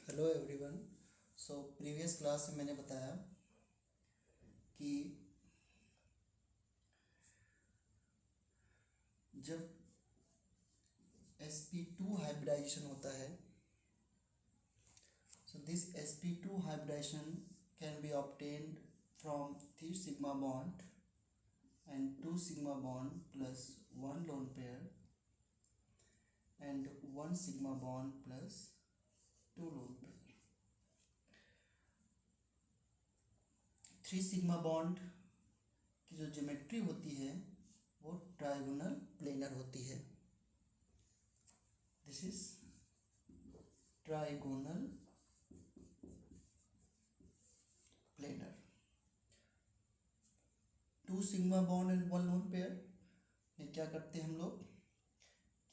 Hello everyone. Previous class में मैंने बताया कि जब sp2 हाइब्रिडाइजेशन होता है, this sp2 hybridization can be obtained from 3 sigma bond and 2 sigma bond plus 1 lone pair and 1 sigma bond plus 2 lone pair। 3 sigma bond की जो geometry होती है वो ट्राइगोनल प्लेनर होती है। This is trigonal planar. 2 sigma bond and 1 lone pair में क्या करते हैं हम लोग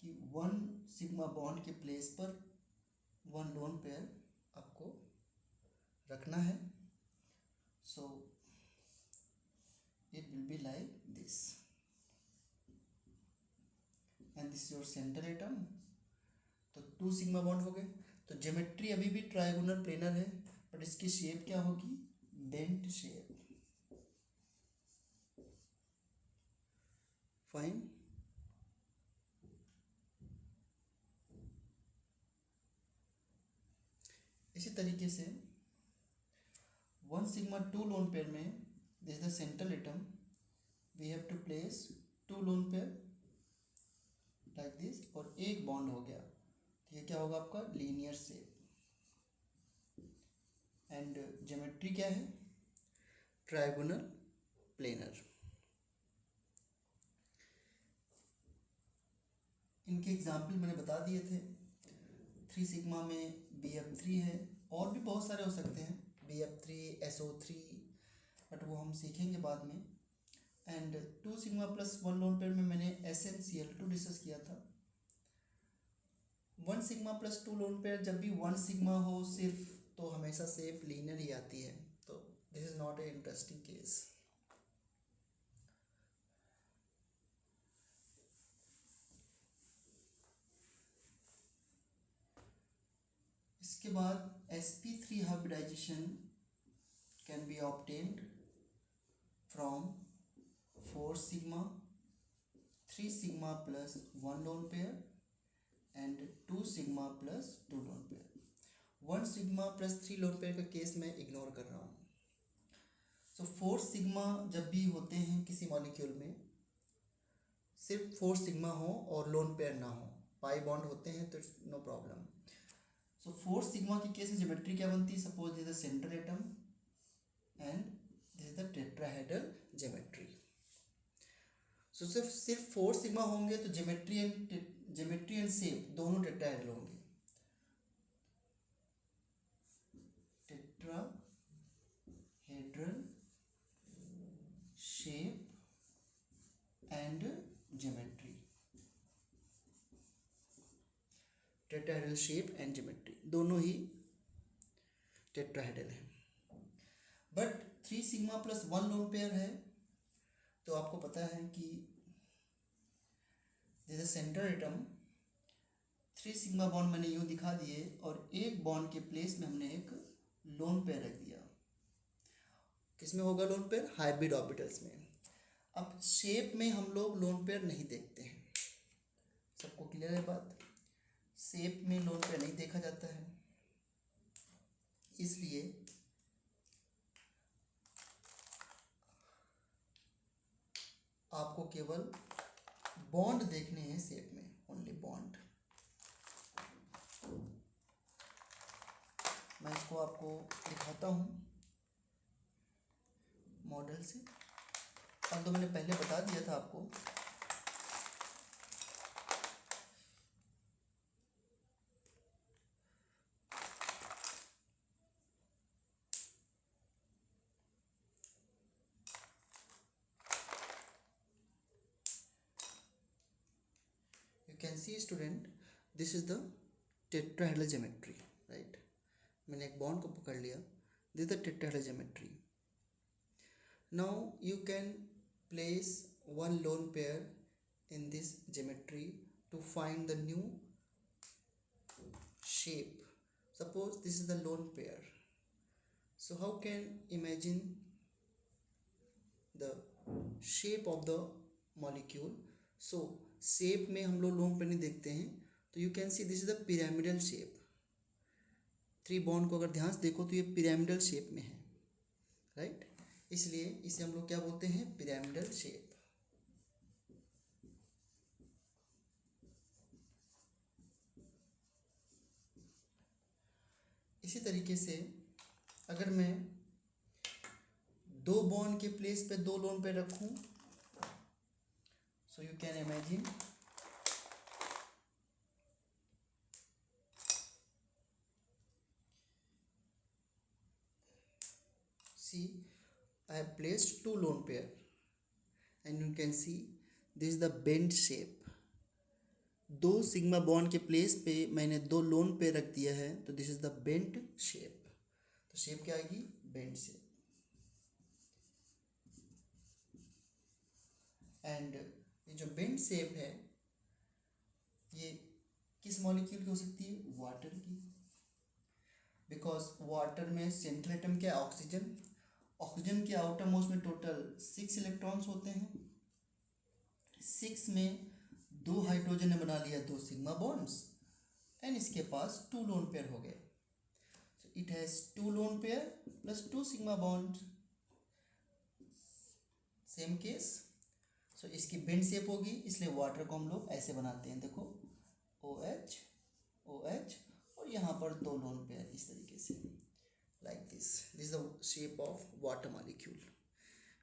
कि 1 सिग्मा बॉन्ड के प्लेस पर 1 लोन पेयर आपको रखना है। So it will be like this and this is your centre atom. तो 2 सिग्मा बॉन्ड हो गए। तो ज्योमेट्री अभी भी ट्राइगोनल प्लेनर है, बट इसकी शेप क्या होगी? Bent shape. फाइन। इसी तरीके से 1 सिग्मा 2 लोन पेयर में this the central atom, we have to place 2 lone pair like this, और एक बॉन्ड हो गया तो ये क्या होगा आपका? Linear shape. एंड ज्योमेट्री क्या है? Trigonal planar. इनके एग्जाम्पल मैंने बता दिए थे। 3 सिग्मा में BF3 है, और भी बहुत सारे हो सकते हैं, BF3, SO3, बट वो हम सीखेंगे बाद में। And 2 sigma plus 1 lone pair में मैंने SnCl2 डिस्कस किया था। 1 सिग्मा प्लस 2 लोन पेयर जब भी 1 सिग्मा हो सिर्फ, तो हमेशा सेफ लीनियर ही आती है। तो this is not a interesting case. इसके बाद sp3 hybridization can be obtained from 4 sigma 3 sigma plus 1 lone pair and 2 sigma plus 2 lone pair. 1 sigma plus 3 lone pair का केस मैं इग्नोर कर रहा हूँ। 4 सिग्मा जब भी होते हैं किसी मॉलिक्यूल में, सिर्फ 4 सिग्मा हो और लोन पेयर ना हो, पाई बॉन्ड होते हैं तो नो प्रॉब्लम। 4 सिग्मा के केस में ज्योमेट्री क्या बनती है? Suppose this is the centre atom and this is the tetrahedral geometry. सिर्फ 4 सिग्मा होंगे तो ज्योमेट्री एंड शेप दोनों टेट्राहेड्रल होंगे। Tetrahedral shape and geometry. Tetrahedral shape and geometry दोनों ही टेट्राहेड्रल है। But 3 sigma plus 1 lone pair है, तो आपको पता है कि जैसे सेंटर एटम 3 सिग्मा बॉन्ड मैंने यूं दिखा दिए और एक बॉन्ड के प्लेस में हमने एक लोन पेयर रख दिया। किसमें होगा लोन पेयर? हाइब्रिड ऑर्बिटल्स में। अब शेप में हम लोग लोन पेयर नहीं देखते हैं, सबको क्लियर है बात? शेप में लोन पेयर नहीं देखा जाता है, इसलिए आपको केवल बॉन्ड देखने हैं शेप में, ओनली बॉन्ड। मैं इसको आपको दिखाता हूँ मॉडल से। अब तो मैंने पहले बता दिया था आपको। You can see student, this is the tetrahedral geometry, right? मैंने एक बॉन्ड को पकड़ लिया, this is the tetrahedral geometry. Now you can place one lone pair in this geometry to find the new shape. Suppose this is the lone pair. So how can imagine the shape of the molecule? So shape में हम लोग lone pair नहीं देखते हैं, तो you can see this is the pyramidal shape. 3 bond को अगर ध्यान से देखो तो ये पिरामिडल शेप में है, राइट? इसलिए इसे हम लोग क्या बोलते हैं? Pyramidal shape. इसी तरीके से अगर मैं 2 बॉन्ड के प्लेस पे 2 लोन पे रखूं, so you can imagine see I have placed 2 lone pair and you can see this is the bent shape. 2 sigma bond के प्लेस पे मैंने 2 लोन पे रख दिया है, तो this is the bent shape. तो शेप क्या आएगी? Bent shape. एंड ये जो बेंट शेप है ये किस मॉलिक्यूल की हो सकती है? वाटर की. बिकॉज वाटर में सेंट्रल एटम क्या है? ऑक्सीजन. ऑक्सीजन के आउटर मोस्ट में टोटल 6 इलेक्ट्रॉन्स होते हैं. 6 में 2 हाइड्रोजन ने बना लिया 2 सिग्मा बॉन्ड्स एंड इसके पास 2 लोन पेयर हो गए. So it has 2 lone pair plus 2 sigma bond. Same case. So इसकी बेंड शेप होगी, इसलिए वाटर को हम लोग ऐसे बनाते हैं. देखो OH OH और यहाँ पर 2 लोन पेयर इस तरीके से, like this. This is the shape of water molecule.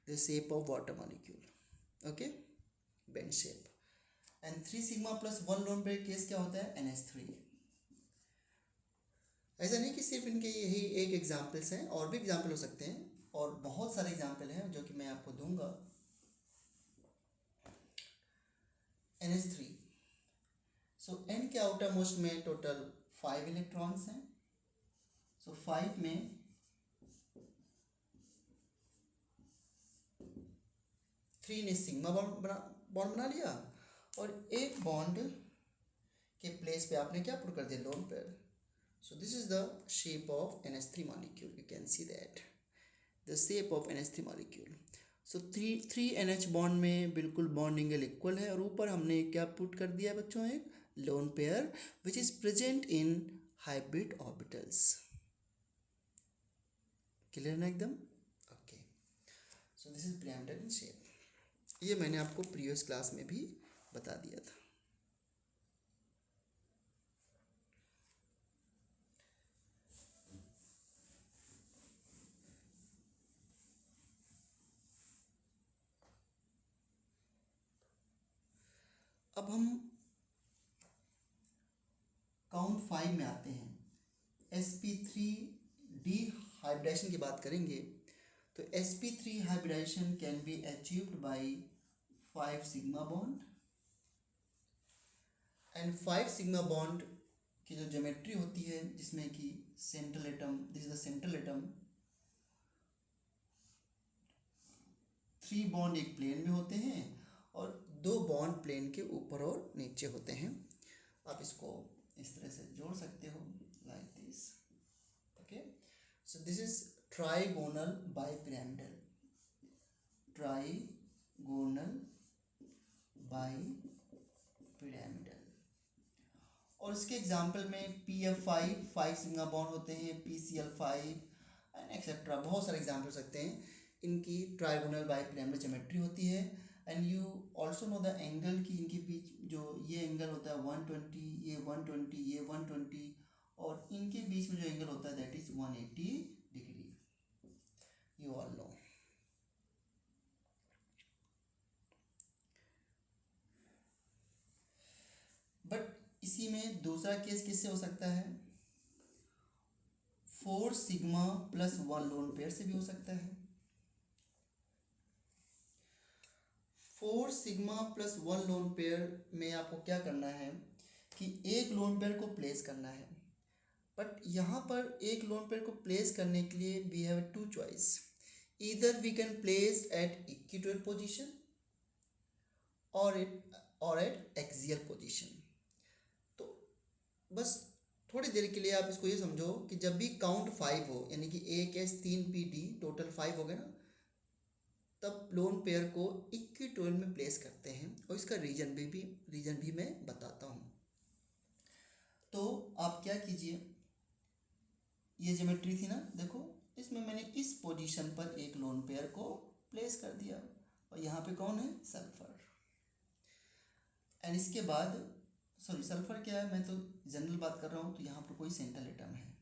The shape of water molecule. Okay, bend shape. And 3 sigma plus 1 lone pair case क्या होता है? NH3. ऐसा नहीं कि सिर्फ इनके यही एक एग्जाम्पल्स हैं, और भी एग्जाम्पल हो सकते हैं, और बहुत सारे एग्जाम्पल हैं जो कि मैं आपको दूंगा. NH3. सो N के आउटर मोस्ट में टोटल 5 इलेक्ट्रॉन्स हैं. सो 5 में 3 ने सिग्मा बॉन्ड बना लिया और एक बॉन्ड के प्लेस पे आपने क्या पुट कर दिया? Lone pair. So this is the shape of NH3 molecule. You can see that the shape of NH3 molecule. So 3 NH bond में बिल्कुल बॉन्ड एंगल इक्वल है और ऊपर हमने क्या पुट कर दिया बच्चों? एक lone pair which is present in hybrid orbitals. Clear ना एकदम? Okay. So this is pyramidal in shape. ये मैंने आपको प्रीवियस क्लास में भी बता दिया था. अब हम काउंट 5 में आते हैं. sp3 हाइब्रिडाइजेशन की बात करेंगे तो sp3 hybridization can be achieved by 5 sigma bond. And 5 sigma bond की जो ज्योमेट्री होती है जिसमें कि central atom, this is the central atom, 3 bond एक प्लेन में होते हैं और 2 बॉन्ड प्लेन के ऊपर और नीचे होते हैं. आप इसको इस तरह से जोड़ सकते हो, like this. Okay. So this is trigonal bipyramidal. Trigonal bipyramidal. और इसके एग्जाम्पल में PF5 5 सिग्मा बॉन्ड होते हैं, PCl5 एंड एक्सेट्रा. बहुत सारे एग्जाम्पल हो सकते हैं. इनकी ट्राइगोनल बाइपिरामिडल ज्योमेट्री होती है. And you also know the angle की इनके बीच जो ये एंगल होता है 120, ये 120, ये 120, और इनके बीच में जो एंगल होता है that is 180 degree. You all know. But इसी में दूसरा केस किससे हो सकता है? 4 सिग्मा प्लस 1 लोन पेयर से भी हो सकता है. 4 सिग्मा प्लस 1 लोन पेयर में आपको क्या करना है कि एक लोन पेयर को प्लेस करना है. बट यहाँ पर एक लोन पेयर को प्लेस करने के लिए we have 2 choice. Either we can place at equatorial position और एट एक्सियल पोजीशन. तो बस थोड़ी देर के लिए आप इसको ये समझो कि जब भी काउंट 5 हो, यानी कि 1s3pd टोटल 5 हो गए ना, तब लोन पेयर को इक्विटोरियल में प्लेस करते हैं, और इसका रीजन भी मैं बताता हूँ। तो आप क्या कीजिए, ये ज्योमेट्री थी ना, देखो इसमें मैंने इस पोजीशन पर एक लोन पेयर को प्लेस कर दिया, और यहाँ पे कौन है, सल्फर। एंड इसके बाद सल्फर क्या है, मैं तो जनरल बात कर रहा हूँ, तो यहाँ पर कोई सेंट्रल एटम है,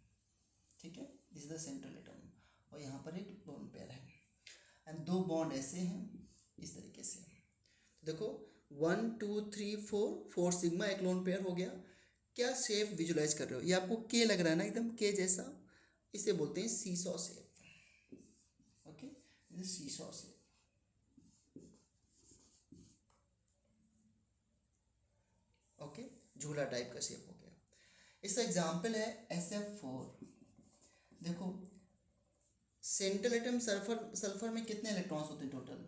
ठीक है, this is the central atom, और यहाँ पर एक लोन पेयर है, एंड दो बॉन्ड ऐसे हैं इस तरीके से। तो देखो 1 2 3 4 सिग्मा एक लोन पेयर हो गया। क्या शेप विजुलाइज कर रहे हो, ये आपको के लग रहा है ना, एकदम के जैसा, इसे बोलते हैं seesaw shape. Okay, seesaw shape. Okay, झूला टाइप का शेप हो गया। इसका एग्जाम्पल है SF4। देखो सेंट्रल एटम सल्फर में कितने इलेक्ट्रॉन्स होते हैं टोटल,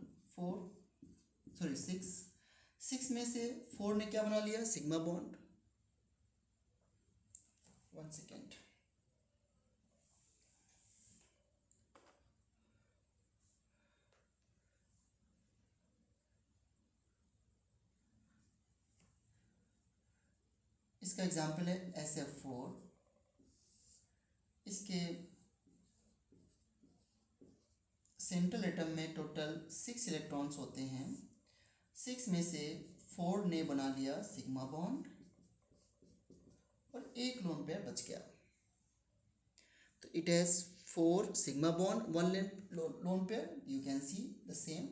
6 में से 4 ने क्या बना लिया, सिग्मा बॉन्ड। 1 सेकेंड, इसका एग्जाम्पल है SF4। इसके सेंट्रल एटम में टोटल 6 इलेक्ट्रॉन्स होते हैं, 6 में से 4 ने बना लिया सिग्मा बॉन्ड, और एक लोन पेयर बच गया। तो it has 4 sigma bond, 1 lone pair, you can see the same.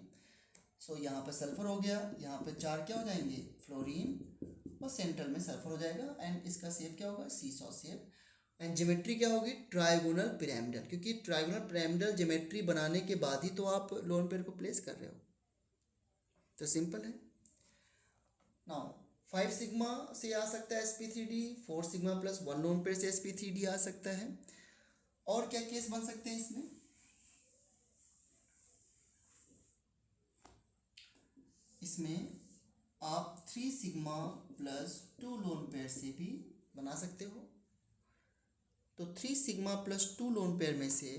So यहाँ पर सल्फर हो गया, यहाँ पे 4 क्या हो जाएंगे, फ्लोरीन, और सेंट्रल में सल्फर हो जाएगा, एंड इसका शेप क्या होगा, सीसॉ शेप। एंड ज्योमेट्री क्या होगी, ट्राइगोनल पिरामिडल, क्योंकि ट्राइगोनल पिरामिडल ज्योमेट्री बनाने के बाद ही तो आप लोन पेयर को प्लेस कर रहे हो, तो सिंपल है। नाउ 5 सिग्मा से आ सकता है sp3d, 4 sigma plus 1 lone pair से sp3d आ सकता है। और क्या केस बन सकते हैं इसमें, इसमें आप 3 सिग्मा प्लस 2 लोन पेयर से भी बना सकते हो। तो 3 सिग्मा प्लस 2 लोन पेयर में से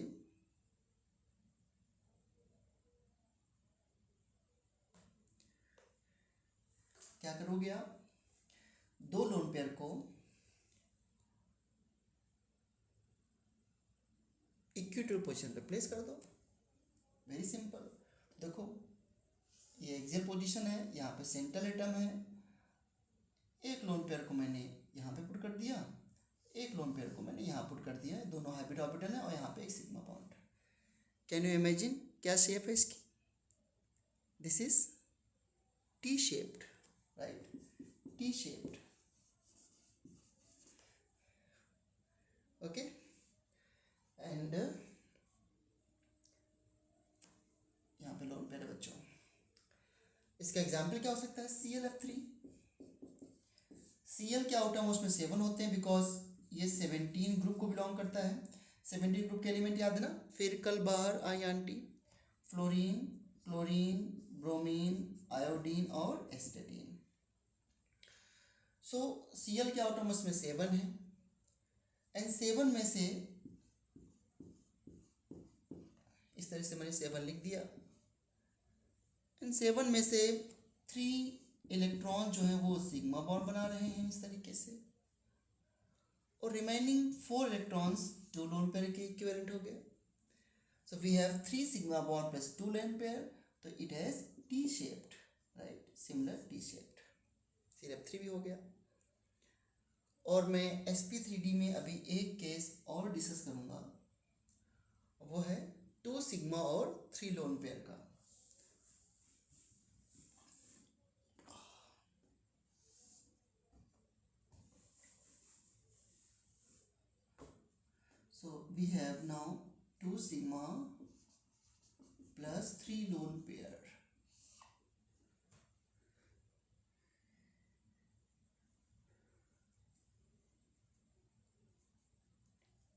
क्या करोगे आप, 2 लोन पेयर को इक्विटोरियल पोजीशन पे प्लेस कर दो, वेरी सिंपल। देखो ये एक्सियल पोजीशन है, यहाँ पे सेंट्रल एटम है, एक लोन पेयर को मैंने यहाँ पे पुट कर दिया, एक लोन पेयर को मैंने यहाँ पुट कर दिया, दोनों हाइब्रिड ऑर्बिटल है, और यहाँ पे एक sigma bond. Can you imagine क्या शेप है इसकी, this is T shaped, right, T shaped. Okay, and यहाँ पे लोन पेयर है बच्चों। इसका एग्जाम्पल क्या हो सकता है, ClF3। Cl क्या आउटर मोस्ट में 7 होते हैं, बिकॉज ये 17 ग्रुप को बिलोंग करता है। 17 ग्रुप के एलिमेंट याद है ना, फेरिकल बार आयन, फ्लोरीन, क्लोरीन, ब्रोमीन, आयोडीन और एस्टेटीन। सो Cl के आउटर मोस्ट में 7 है, एंड 7 में से इस तरह से मैंने 7 लिख दिया, एंड 7 में से 3 इलेक्ट्रॉन जो है वो सिग्मा बॉन्ड बना रहे हैं इस तरीके से, और रिमेनिंग 4 इलेक्ट्रॉन्स जो लोन पेयर के इक्विवेलेंट हो गए। So we have 3 sigma bond plus 2 lone pair, तो it has T shaped, right, similar T shaped. ClF3 भी हो गया। और मैं sp3d में अभी एक केस और डिस्कस करूंगा, वो है 2 सिग्मा और 3 लोन पेयर का। So we have now 2 sigma plus 3 lone pair.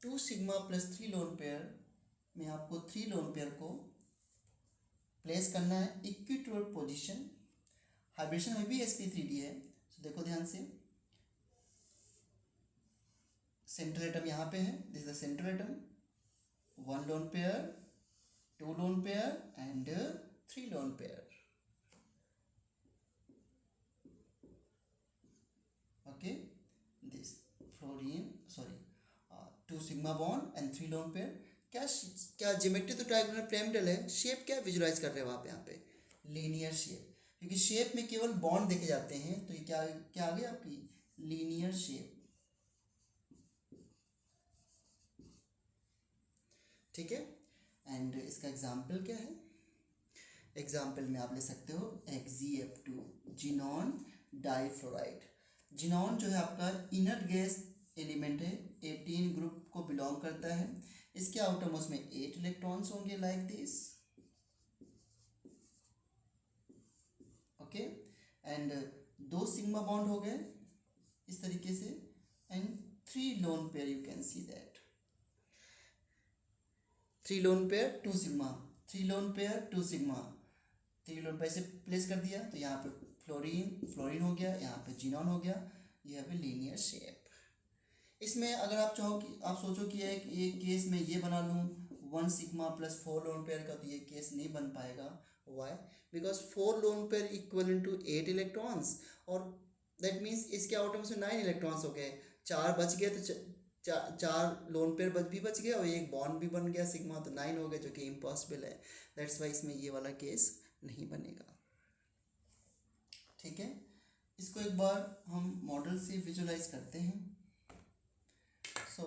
Two sigma plus 3 lone pair में आपको 3 लोन पेयर को प्लेस करना है इक्विटोरियल पोजीशन। हाइब्रिडेशन में भी sp3d है, तो देखो ध्यान से, सेंट्रल एटम यहाँ पे है, this is the central atom, 1 lone pair, 2 lone pair and 3 lone pair. Okay, this fluorine, sorry, 2 sigma bond and 3 lone pair. क्या ज्योमेट्री तो ट्राइगोनल पिरामिडल है, शेप क्या विजुलाइज कर रहे हो आप यहाँ पे? लीनियर शेप, क्योंकि शेप में केवल बॉन्ड देखे जाते हैं, तो ये क्या क्या आ गया आपकी? Linear shape. ठीक है. एंड इसका एग्जाम्पल क्या है? एग्जाम्पल में आप ले सकते हो XgF2, जिनॉन डाइफ्लोराइड. जिनॉन जो है आपका इनर्ट गैस एलिमेंट है, 18 ग्रुप को बिलोंग करता है. इसके आउटरमोस्ट में 8 इलेक्ट्रॉन्स होंगे like this. Okay, and 2 sigma bond हो गए इस तरीके से, and 3 lone pair, you can see that 3 lone pair 2 sigma, 3 lone pair 2 sigma, 3 lone pair से प्लेस कर दिया, तो यहाँ पे फ्लोरीन हो गया, यहाँ पे जिनॉन हो गया. ये है लीनियर शेप. इसमें अगर आप चाहो कि आप सोचो कि एक केस में ये बना लूँ 1 सिग्मा प्लस 4 लोन पेयर का, तो ये केस नहीं बन पाएगा. Why? Because 4 lone pair equal to 8 electrons, और दैट मीन्स इसके आउटर में से 9 इलेक्ट्रॉन्स हो गए, 4 बच गए, तो 4 लोन पेयर बच गए और एक बॉन्ड भी बन गया सिग्मा, तो 9 हो गए, जो कि इम्पॉसिबल है. दैट्स वाई इसमें ये वाला केस नहीं बनेगा. ठीक है, इसको एक बार हम मॉडल से विजुलाइज करते हैं. सो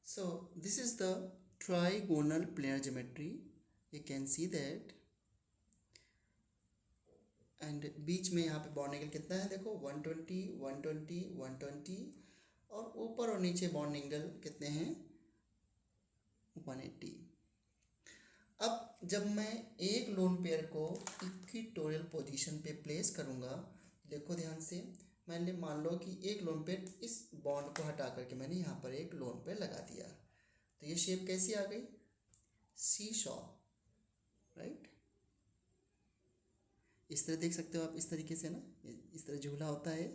So this is the trigonal planar geometry. You can see that. And बीच में यहाँ पे बॉन्ड एंगल कितना है देखो, 120, 120, 120, और ऊपर और नीचे बॉन्ड एंगल कितने हैं? 180. अब जब मैं एक लोन पेयर को इक्विटोरियल पोजीशन पे प्लेस करूँगा, देखो ध्यान से, मैंने मान लो कि एक लोन पेयर, इस बॉन्ड को हटा करके मैंने यहाँ पर एक लोन पेयर लगा दिया, तो ये शेप कैसी आ गई? सी शॉ, राइट? इस तरह देख सकते हो आप, इस तरीके से ना, इस तरह झूला होता है,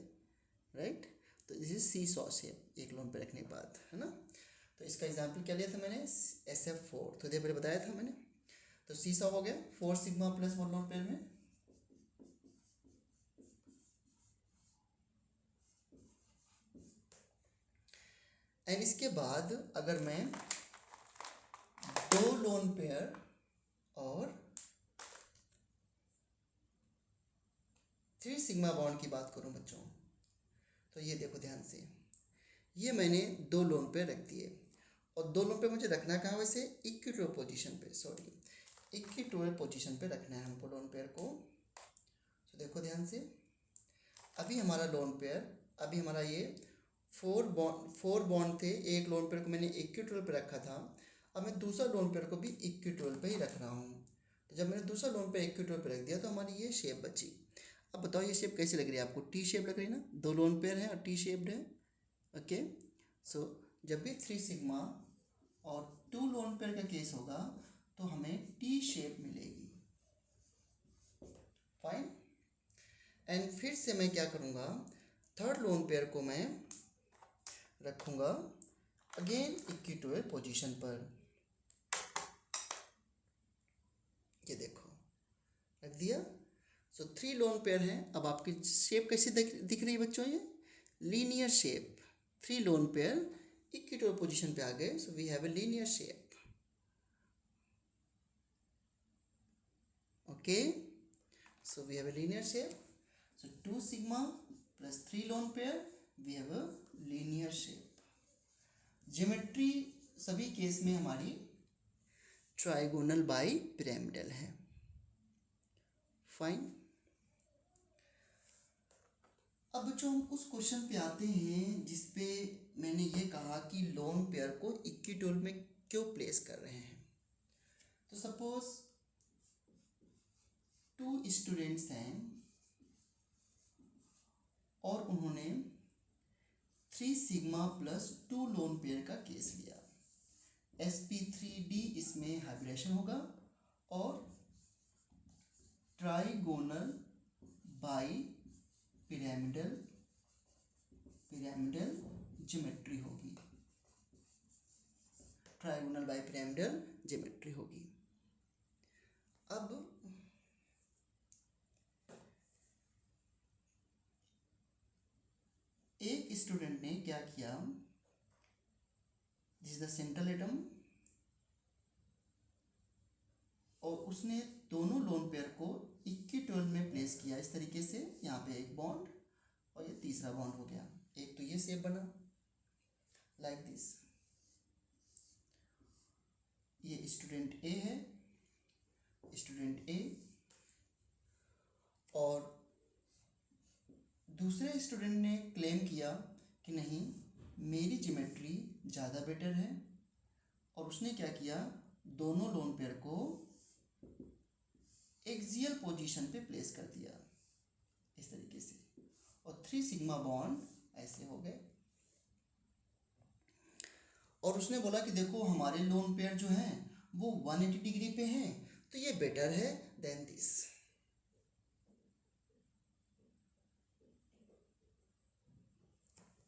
राइट? तो this is see saw shape एक लोन पे रखने के बाद, है ना? तो इसका एग्जांपल क्या लिया था मैंने? SF4, तो पहले बताया था मैंने. तो सी शॉ हो गया 4 सिग्मा प्लस 1 लोन पेयर में. एंड इसके बाद अगर मैं 2 लोन पेयर और 3 सिग्मा बॉन्ड की बात करूं बच्चों, तो ये देखो ध्यान से, ये मैंने 2 लोन पेयर रख दिए, और 2 लोन पेयर मुझे रखना कहाँ? वैसे इक्विटोरियल पोजीशन पे, सॉरी, इक्विटोरियल पोजीशन पे रखना है हमको लोन पेयर को. तो देखो ध्यान से, अभी हमारा लोन पेयर, अभी हमारा ये 4 बॉन्ड थे, एक लोन पेयर को मैंने इक्विटोरियल पे रखा था, अब मैं दूसरा लोन पेयर को भी इक्विटोरियल पे ही रख रहा हूँ. तो जब मैंने दूसरा लोन पेयर इक्विटोरियल पे रख दिया, तो हमारी ये शेप बची. अब बताओ ये शेप कैसी लग रही है आपको? टी शेप लग रही है ना, 2 लोन पेयर है और टी शेप्ड है. ओके, सो जब भी 3 सिग्मा और 2 लोन पेयर का केस होगा, तो हमें टी शेप मिलेगी. फाइन. एंड फिर से मैं क्या करूँगा, थर्ड लोन पेयर को मैं रखूँगा अगेन इक्विटोरियल पोजीशन पर. ये देखो रख दिया. सो 3 लोन पेयर हैं. अब आपकी शेप कैसी दिख रही है बच्चों? ये linear shape. 3 lone pair equatorial position पे आ गए, so we have a linear shape. Okay, so we have a linear shape. So 2 sigma plus 3 lone pair, we have a linear shape. Geometry सभी केस में हमारी trigonal bi pyramidal है. Fine. अब बच्चों हम उस क्वेश्चन पे आते हैं जिसपे मैंने ये कहा कि लोन पेयर को इक्विटोल में क्यों प्लेस कर रहे हैं। तो सपोज 2 स्टूडेंट्स हैं और उन्होंने 3 सिग्मा प्लस 2 लोन पेयर का केस लिया। sp3d इसमें हाइब्रिडेशन होगा और ट्राइगोनल बाई पिरामिडल ज्योमेट्री होगी। ट्राइगोनल बाई पिरामिडल ज्योमेट्री होगी। अब एक स्टूडेंट ने क्या किया, this is the central atom, और उसने दोनों लोन पेयर को इक्विटोल में प्लेस किया इस तरीके से। यहाँ पे एक बॉन्ड और ये तीसरा बॉन्ड हो गया। एक तो ये शेप बना लाइक दिस। ये स्टूडेंट ए है, स्टूडेंट ए, और दूसरे स्टूडेंट ने क्लेम किया कि नहीं मेरी ज्योमेट्री ज़्यादा बेटर है, और उसने क्या किया, दोनों लोन पेयर को एक्सियल पोजीशन पे प्लेस कर दिया इस तरीके से, और 3 सिग्मा बॉन्ड ऐसे हो गए। और उसने बोला कि देखो हमारे लोन पेयर जो हैं वो 180 डिग्री पे हैं, तो ये बेटर है देन दिस।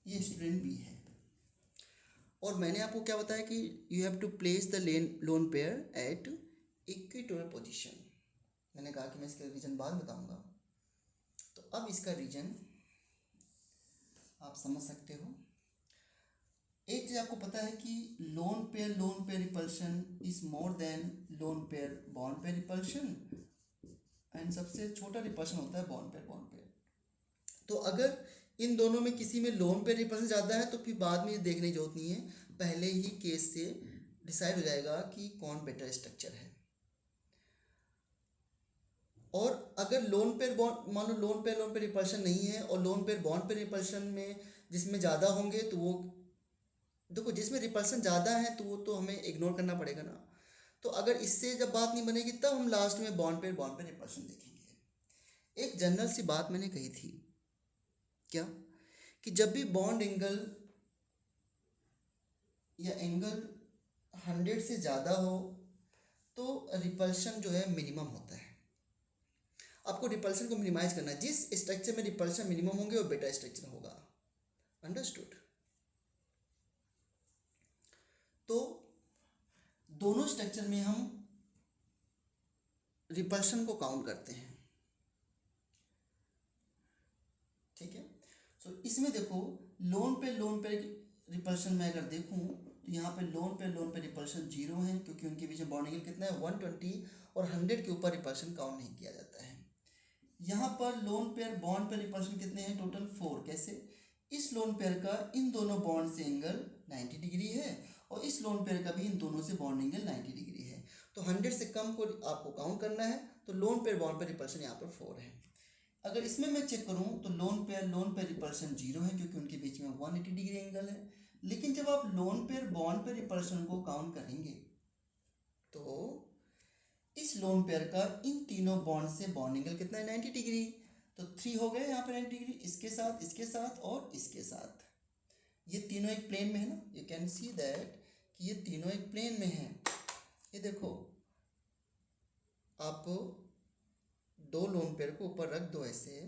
ये स्टूडेंट बी है, और मैंने आपको क्या बताया कि you have to place the lone pair at equatorial position. मैंने कहा कि मैं इसका रीजन बाद में बताऊंगा। तो अब इसका रीजन आप समझ सकते हो। एक चीज आपको पता है कि lone pair repulsion is more than lone pair bond pair repulsion, and सबसे छोटा रिपल्शन होता है बॉन्ड पेयर। तो अगर इन दोनों में किसी में लोन पेयर रिपल्शन ज़्यादा है तो फिर बाद में ये देखने की जरूरत नहीं है, पहले ही केस से डिसाइड हो जाएगा कि कौन बेटर स्ट्रक्चर है। और अगर लोन पेयर बॉन्ड, मान लो लोन पेयर रिपल्शन नहीं है और lone pair bond pair repulsion में जिसमें ज़्यादा होंगे, तो वो देखो जिसमें रिपल्शन ज़्यादा है तो वो तो हमें इग्नोर करना पड़ेगा ना। तो अगर इससे जब बात नहीं बनेगी तब हम लास्ट में बॉन्ड पेयर रिपल्शन देखेंगे। एक जनरल सी बात मैंने कही थी, क्या, कि जब भी बॉन्ड एंगल या एंगल 100 से ज़्यादा हो तो रिपल्शन जो है मिनिमम होता है। आपको रिपल्शन को मिनिमाइज करना है। जिस स्ट्रक्चर में रिपल्शन मिनिमम होंगे वो बेटा स्ट्रक्चर होगा। अंडरस्टूड। तो दोनों स्ट्रक्चर में हम रिपल्शन को काउंट करते हैं, ठीक है। सो इसमें देखो लोन पे रिपल्शन में अगर देखूं तो यहाँ पे लोन पे रिपल्शन 0 है, क्योंकि उनके बीच में बॉन्ड एंगल कितना है 120, और 100 के ऊपर रिपल्शन काउंट नहीं किया जाता है। यहाँ पर लोन पेयर बॉन्ड पे रिपल्शन कितने हैं, टोटल 4। कैसे, इस लोन पेयर का इन दोनों बॉन्ड से एंगल 90 डिग्री है, और इस लोन पेयर का भी इन दोनों से बॉन्ड एंगल 90 डिग्री है। तो 100 से कम को आपको काउंट करना है, तो लोन पेयर बॉन्ड पे रिपल्शन यहाँ पर 4 है। अगर इसमें मैं चेक करूं तो लोन पेयर रिपल्शन 0 है, क्योंकि उनके बीच में 180 डिग्री एंगल है। लेकिन जब आप लोन पेयर बॉन्ड पे रिपल्शन को काउंट करेंगे तो इस लोन पेयर का इन तीनों बॉन्ड से बॉन्ड एंगल कितना है 90 डिग्री। तो 3 हो गए यहाँ पर 90 डिग्री, इसके साथ और इसके साथ। ये तीनों एक प्लेन में है ना, यू कैन सी दैट कि ये तीनों एक प्लेन में है। ये देखो आप 2 लोन पेयर को ऊपर रख दो ऐसे,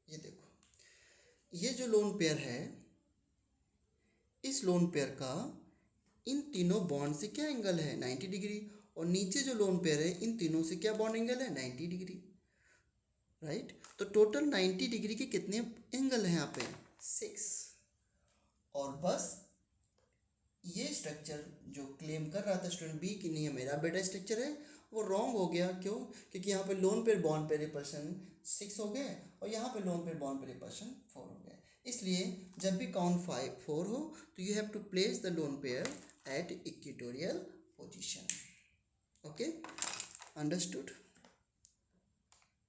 ये देखो ये जो लोन पेयर है, इस लोन पेयर का इन तीनों बॉन्ड से क्या एंगल है 90 डिग्री, और नीचे जो लोन पेयर है इन तीनों से क्या बॉन्ड एंगल है 90 डिग्री, राइट। तो टोटल 90 डिग्री के कितने एंगल हैं यहाँ पे 6। और बस ये स्ट्रक्चर जो क्लेम कर रहा था स्टूडेंट बी कि नहीं मेरा बेटा स्ट्रक्चर है, वो रॉन्ग हो गया। क्यों? क्योंकि यहाँ पे lone pair bond pair repulsion 6 हो गए और यहाँ पे lone pair bond pair repulsion 4 हो गए। इसलिए जब भी काउंट 4 हो तो you have to place the lone pair at equatorial position. Okay, understood.